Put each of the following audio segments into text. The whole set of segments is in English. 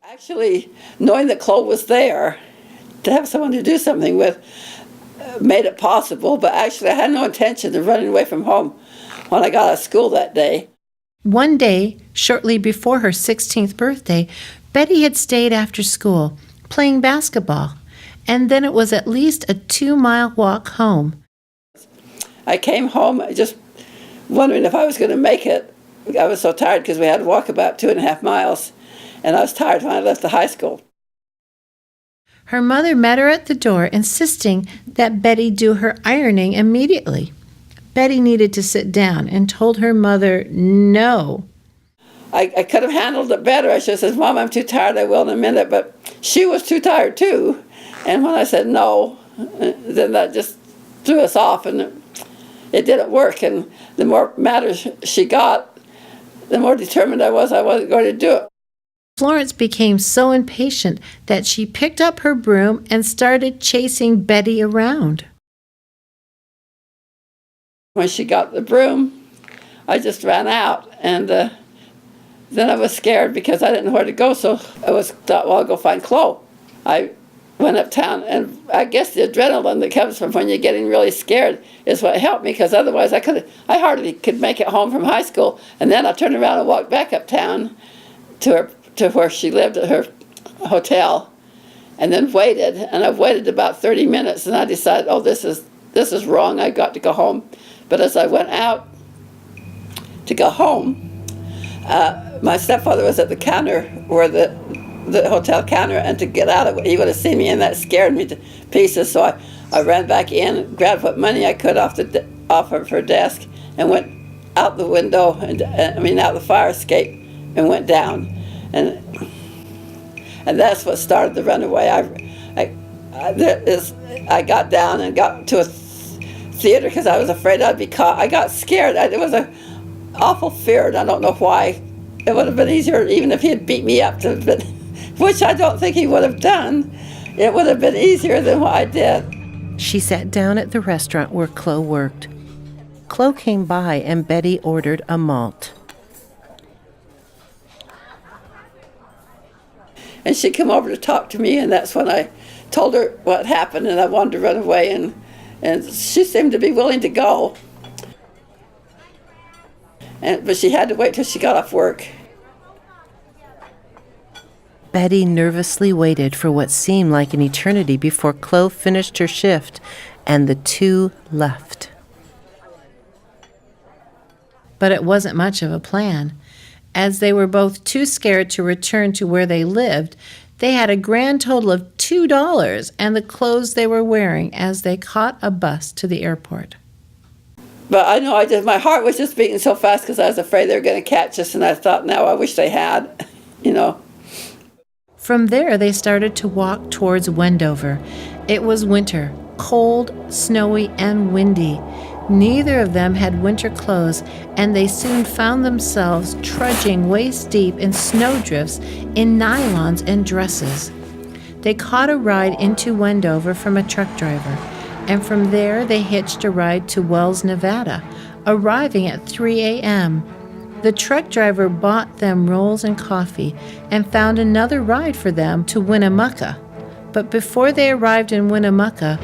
Actually, knowing that Chloe was there, to have someone to do something with, made it possible, but actually I had no intention of running away from home when I got out of school that day. One day, shortly before her 16th birthday, Betty had stayed after school, playing basketball, and then it was at least a 2-mile walk home. I came home just wondering if I was going to make it. I was so tired because we had to walk about 2.5 miles, and I was tired when I left the high school. Her mother met her at the door, insisting that Betty do her ironing immediately. Betty needed to sit down and told her mother no. I could have handled it better. I should have said, Mom, I'm too tired, I will in a minute. But she was too tired too. And when I said no, then that just threw us off, and it didn't work. And the more matters she got, the more determined I wasn't going to do it. Florence became so impatient that she picked up her broom and started chasing Betty around. When she got the broom, I just ran out, and then I was scared because I didn't know where to go, so I thought, well, I'll go find Chloe. I went uptown, and I guess the adrenaline that comes from when you're getting really scared is what helped me, because otherwise I hardly could make it home from high school, and then I turned around and walked back uptown to where she lived at her hotel, and then waited, and I waited about 30 minutes, and I decided, oh, this is wrong, I got to go home. But as I went out to go home, my stepfather was at the counter, where the hotel counter, and to get out of it, he would have seen me, and that scared me to pieces. So I ran back in, grabbed what money I could off of her desk, and went out the window, out the fire escape, and went down. And that's what started the runaway. I got down and got to a theater because I was afraid I'd be caught. I got scared. It was an awful fear, and I don't know why. It would have been easier even if he had beat me up, which I don't think he would have done. It would have been easier than what I did. She sat down at the restaurant where Chloe worked. Chloe came by, and Betty ordered a malt. And she came over to talk to me, and that's when I told her what happened, and I wanted to run away, and she seemed to be willing to go. But she had to wait till she got off work. Betty nervously waited for what seemed like an eternity before Chloe finished her shift, and the two left. But it wasn't much of a plan. As they were both too scared to return to where they lived, they had a grand total of $2 and the clothes they were wearing as they caught a bus to the airport. But I know my heart was just beating so fast because I was afraid they were going to catch us, and I thought, now I wish they had, From there, they started to walk towards Wendover. It was winter, cold, snowy, and windy. Neither of them had winter clothes, and they soon found themselves trudging waist-deep in snowdrifts, in nylons and dresses. They caught a ride into Wendover from a truck driver, and from there they hitched a ride to Wells, Nevada, arriving at 3 a.m. The truck driver bought them rolls and coffee and found another ride for them to Winnemucca. But before they arrived in Winnemucca,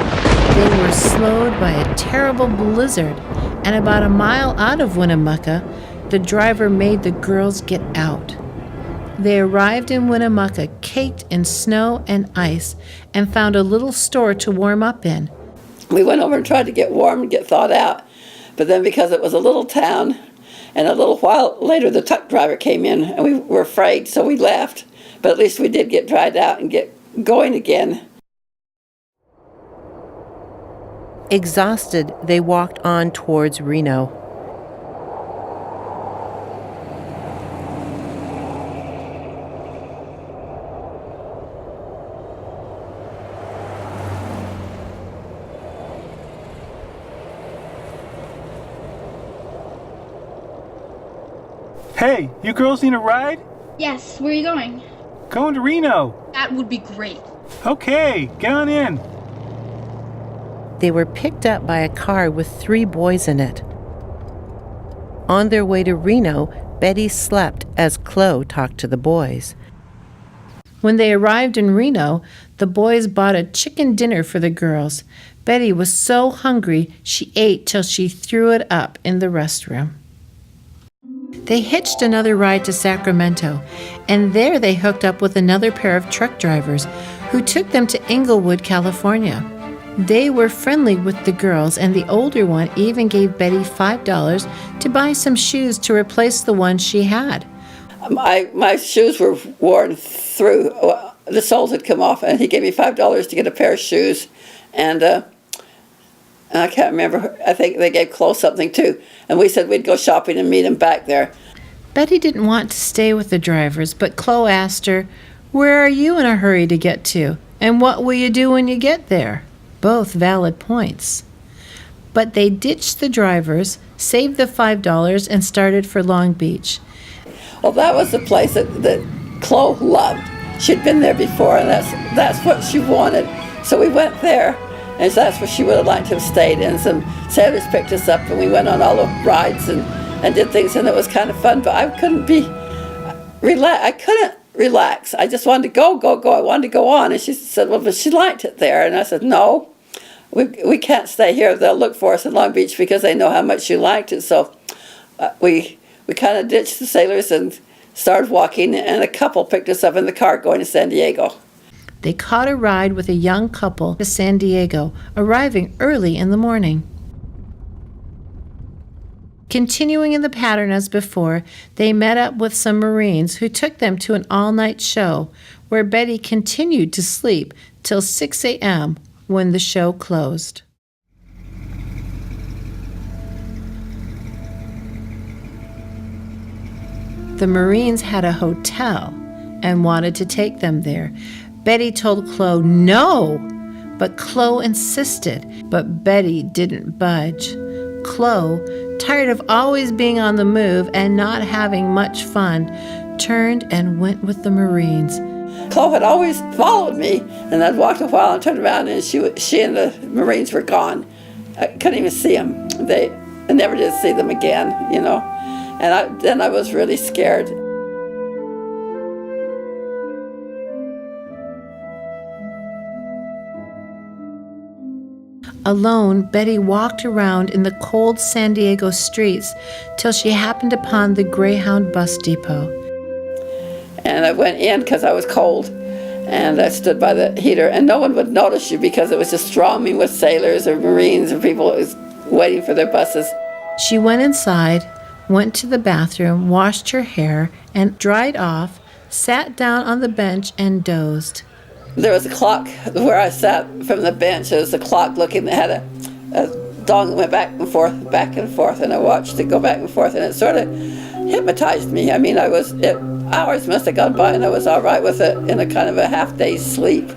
they were slowed by a terrible blizzard, and about a mile out of Winnemucca, the driver made the girls get out. They arrived in Winnemucca caked in snow and ice and found a little store to warm up in. We went over and tried to get warm and get thawed out, but then because it was a little town, and a little while later the truck driver came in, and we were afraid, so we left. But at least we did get dried out and get going again. Exhausted, they walked on towards Reno. Hey, you girls need a ride? Yes, where are you going? Going to Reno. That would be great. Okay, get on in. They were picked up by a car with 3 boys in it. On their way to Reno, Betty slept as Chloe talked to the boys. When they arrived in Reno, the boys bought a chicken dinner for the girls. Betty was so hungry she ate till she threw it up in the restroom. They hitched another ride to Sacramento, and there they hooked up with another pair of truck drivers who took them to Inglewood, California. They were friendly with the girls, and the older one even gave Betty $5 to buy some shoes to replace the ones she had. My shoes were worn through. The soles had come off, and he gave me $5 to get a pair of shoes. And I can't remember. I think they gave Chloe something too. And we said we'd go shopping and meet him back there. Betty didn't want to stay with the drivers, but Chloe asked her, "Where are you in a hurry to get to? And what will you do when you get there?" Both valid points. But they ditched the drivers, saved the $5, and started for Long Beach. Well, that was the place that Chloe loved. She'd been there before, and that's what she wanted. So we went there, and that's where she would have liked to have stayed. And some sailors picked us up, and we went on all the rides and did things, and it was kind of fun. But I couldn't relax. I just wanted to go. I wanted to go on. And she said, well, but she liked it there. And I said, no, we can't stay here. They'll look for us in Long Beach because they know how much you liked it. So we kind of ditched the sailors and started walking, and a couple picked us up in the car going to San Diego. They caught a ride with a young couple to San Diego, arriving early in the morning. Continuing in the pattern as before, they met up with some Marines who took them to an all-night show, where Betty continued to sleep till 6 a.m. when the show closed. The Marines had a hotel and wanted to take them there. Betty told Chloe no, but Chloe insisted, but Betty didn't budge. Chloe, tired of always being on the move and not having much fun, turned and went with the Marines. Chloe had always followed me, and I'd walked a while and turned around, and she and the Marines were gone. I couldn't even see them. I never did see them again, you know. And then I was really scared. Alone, Betty walked around in the cold San Diego streets till she happened upon the Greyhound bus depot. And I went in because I was cold, and I stood by the heater, and no one would notice you because it was just thronging with sailors or Marines or people who was waiting for their buses. She went inside, went to the bathroom, washed her hair, and dried off, sat down on the bench and dozed. There was a clock where I sat from the bench. There was a clock looking that had a dong that went back and forth, and I watched it go back and forth, and it sort of hypnotized me. I mean, hours must have gone by, and I was all right with it in a kind of a half-day's sleep.